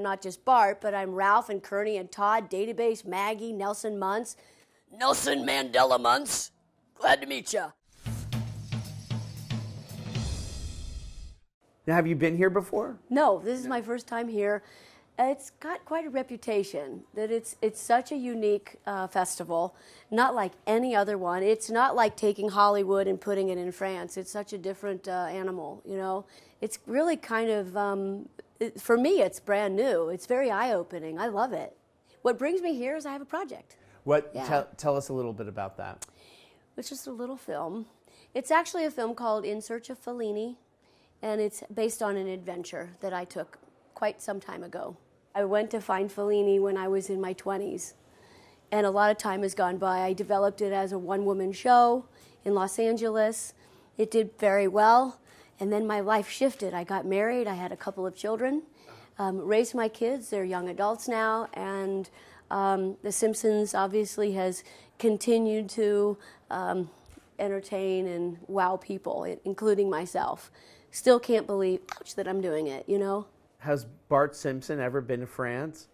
not just Bart, but I'm Ralph and Kearney and Todd, Database, Maggie, Nelson Muntz. Nelson Mandela Muntz. Glad to meet you. Now, have you been here before? No, this is my first time here. It's got quite a reputation that it's such a unique festival, not like any other one. It's not like taking Hollywood and putting it in France. It's such a different animal, you know. It's really kind of, for me, it's brand new. It's very eye-opening. I love it. What brings me here is I have a project. What? Yeah. Tell us a little bit about that. It's just a little film. It's actually a film called In Search of Fellini, and it's based on an adventure that I took quite some time ago. I went to find Fellini when I was in my 20s, and a lot of time has gone by. I developed it as a one-woman show in Los Angeles. It did very well, and then my life shifted. I got married, I had a couple of children, raised my kids, they're young adults now, and The Simpsons obviously has continued to entertain and wow people, including myself. Still can't believe, ouch, that I'm doing it, you know? Has Bart Simpson ever been to France?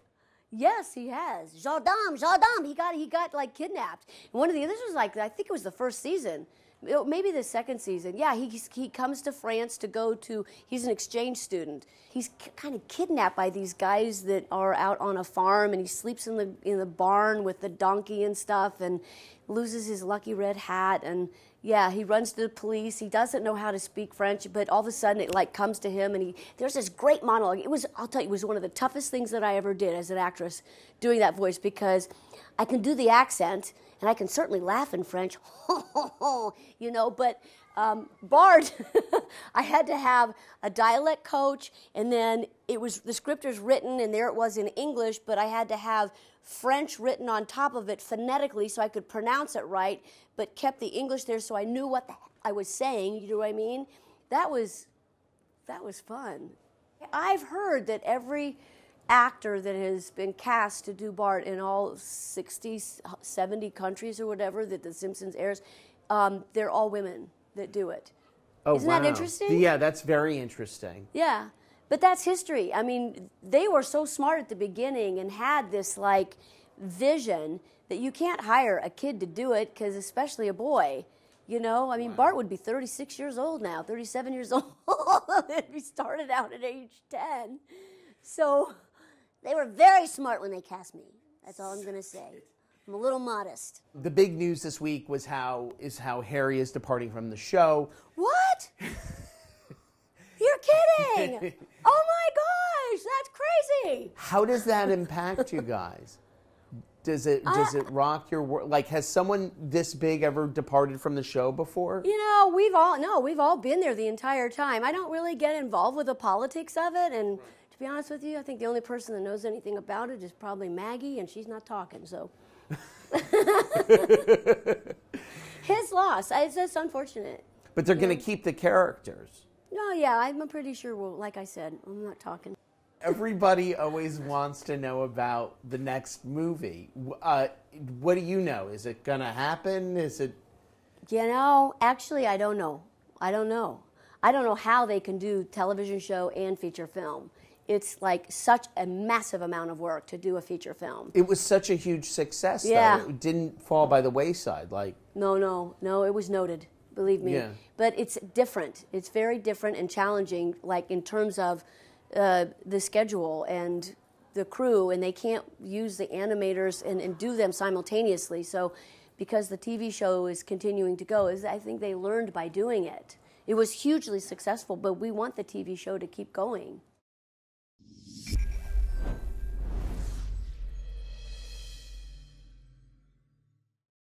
Yes, he has. Gendarme, he got like kidnapped. And one of the others was like, I think it was the first season, maybe the second season. Yeah, he comes to France to go to, he's an exchange student. He's kind of kidnapped by these guys that are out on a farm, and he sleeps in the barn with the donkey and stuff, and loses his lucky red hat, and yeah, he runs to the police. He doesn't know how to speak French, but all of a sudden it like comes to him, and there's this great monologue. I'll tell you, it was one of the toughest things that I ever did as an actress, doing that voice, because I can do the accent, and I can certainly laugh in French, you know, but Bart, I had to have a dialect coach, and then the script was written, and there it was in English, but I had to have French written on top of it phonetically so I could pronounce it right, but kept the English there so I knew what I was saying, you know what I mean? That was fun. I've heard that every actor that has been cast to do Bart in all 60, 70 countries or whatever that The Simpsons airs, they're all women that do it. Oh, Isn't wow. that interesting? Yeah, that's very interesting. Yeah, but that's history. I mean, they were so smart at the beginning and had this like vision that you can't hire a kid to do it, because especially a boy, you know? I mean, wow. Bart would be 36 years old now, 37 years old if he started out at age 10. So they were very smart when they cast me. That's all I'm going to say. I'm a little modest. The big news this week was how Harry is departing from the show. What? You're kidding! Oh my gosh, that's crazy! How does that impact you guys? Does it rock your world? Like, has someone this big ever departed from the show before? You know, we've all been there the entire time. I don't really get involved with the politics of it, and to be honest with you, I think the only person that knows anything about it is probably Maggie, and she's not talking, so. His loss. It's just unfortunate. But they're going to keep the characters. No, yeah, I'm pretty sure like I said, I'm not talking. Everybody always wants to know about the next movie. What do you know? Is it going to happen? Is it? You know, actually, I don't know. I don't know how they can do television show and feature film. It's like such a massive amount of work to do a feature film. It was such a huge success, yeah. though. It didn't fall by the wayside. Like No, it was noted, believe me. Yeah. But it's different. It's very different and challenging, like in terms of the schedule and the crew, and they can't use the animators and do them simultaneously. So because the TV show is continuing to go, I think they learned by doing it. It was hugely successful, but we want the TV show to keep going.